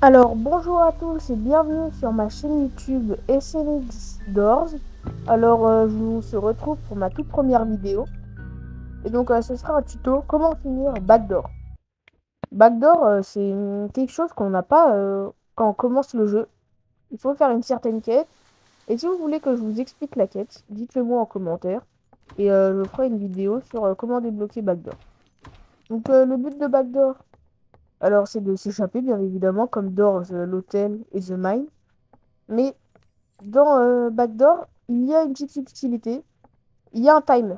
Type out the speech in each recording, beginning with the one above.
Alors bonjour à tous et bienvenue sur ma chaîne YouTube SNX Doors. Je se retrouve pour ma toute première vidéo. Et donc ce sera un tuto comment finir Backdoor. Backdoor c'est quelque chose qu'on n'a pas quand on commence le jeu. Il faut faire une certaine quête. Et si vous voulez que je vous explique la quête, dites-le moi en commentaire. Et je ferai une vidéo sur comment débloquer Backdoor. Donc le but de Backdoor, alors c'est de s'échapper bien évidemment comme Doors, l'hôtel et The Mine. Mais dans Backdoor, il y a une petite subtilité. Il y a un timer.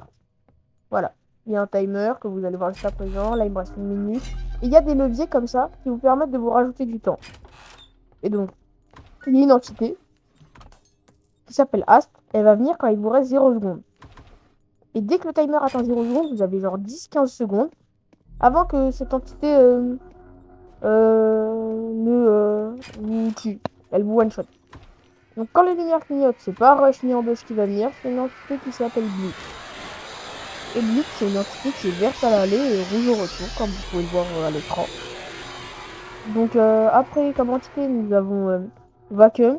Voilà. Il y a un timer que vous allez voir juste à présent. Là, il me reste une minute. Et il y a des leviers comme ça qui vous permettent de vous rajouter du temps. Et donc, il y a une entité qui s'appelle Asp. Elle va venir quand il vous reste 0 secondes. Et dès que le timer atteint 0 secondes, vous avez genre 10-15 secondes avant que cette entité vous tue. Elle vous one-shot. Donc, quand les lumières clignotent, c'est pas Rush ni Ambush qui va venir, c'est une entité qui s'appelle Blue. Et Blitz, c'est une entité qui est verte à l'aller et rouge au retour, comme vous pouvez le voir à l'écran. Donc après, comme entité, nous avons Vacuum.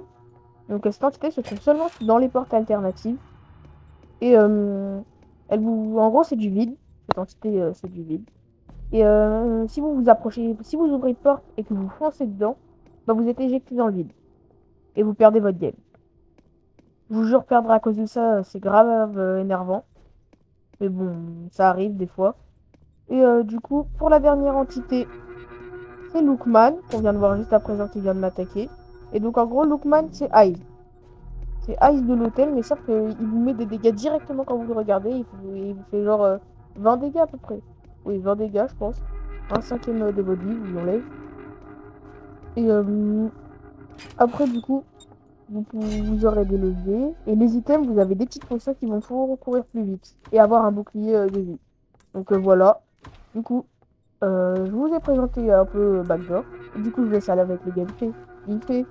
Donc cette entité se trouve seulement dans les portes alternatives. Et en gros, c'est du vide. Cette entité, c'est du vide. Et si vous vous approchez, si vous ouvrez une porte et que vous foncez dedans, bah, vous êtes éjecté dans le vide. Et vous perdez votre game. Je vous jure, perdre à cause de ça, c'est grave énervant. Mais bon, ça arrive des fois. Et du coup, pour la dernière entité, c'est Lookman, qu'on vient de voir juste à présent qui vient de m'attaquer. Et donc en gros, Lookman, c'est Ice. C'est Ice de l'hôtel, mais sauf qu'il vous met des dégâts directement quand vous le regardez. Il vous fait genre 20 dégâts à peu près. Oui, 20 dégâts, je pense. Un cinquième de votre vie, vous l'enlève. Et après, du coup, vous aurez des leviers. Et les items, vous avez des petites fonctions qui vont vous courir plus vite. Et avoir un bouclier de vie. Donc voilà. Du coup, je vous ai présenté un peu Backdoor. Et du coup, je laisse aller avec le gameplay. Il fait.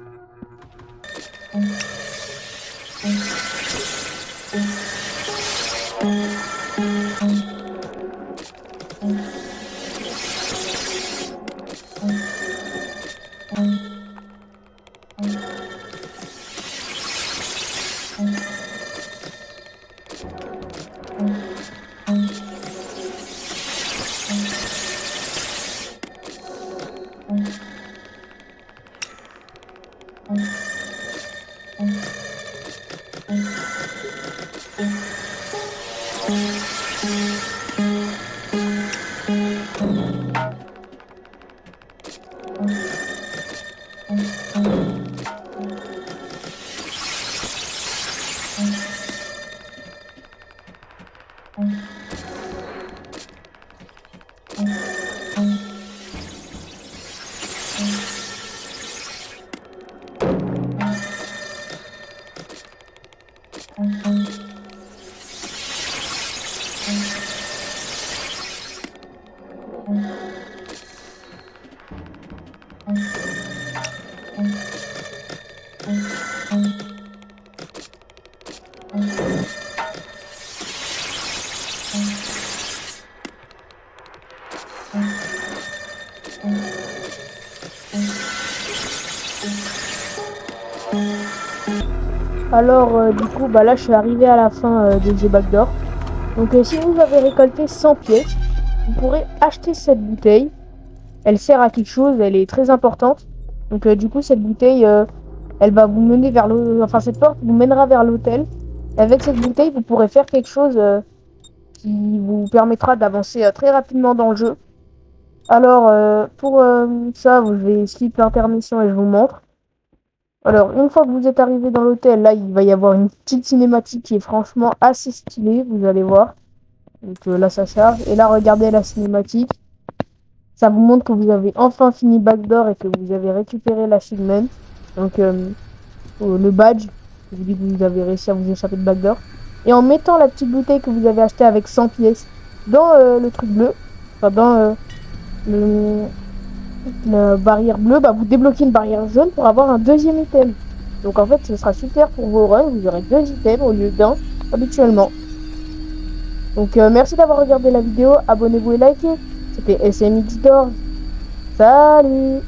Du coup, bah là, je suis arrivé à la fin de The Backdoor. Donc, si vous avez récolté 100 pièces, vous pourrez acheter cette bouteille. Elle sert à quelque chose, elle est très importante. Donc, du coup, cette bouteille, elle va vous mener vers l'hôtel. Enfin, cette porte vous mènera vers l'hôtel. Avec cette bouteille, vous pourrez faire quelque chose qui vous permettra d'avancer très rapidement dans le jeu. Pour ça, je vais skip l'intermission et je vous montre. Alors, une fois que vous êtes arrivé dans l'hôtel, là, il va y avoir une petite cinématique qui est franchement assez stylée, vous allez voir. Donc là, ça charge. Et là, regardez la cinématique. Ça vous montre que vous avez enfin fini Backdoor et que vous avez récupéré l'achievement. Donc, le badge, qui vous dit que vous avez réussi à vous échapper de Backdoor. Et en mettant la petite bouteille que vous avez achetée avec 100 pièces dans le truc bleu, enfin dans la barrière bleue, bah, vous débloquez une barrière jaune pour avoir un deuxième item. Donc en fait, ce sera super pour vos runs. Vous aurez 2 items au lieu d'un habituellement. Donc merci d'avoir regardé la vidéo. Abonnez-vous et likez. C'était SMX Doors. Salut!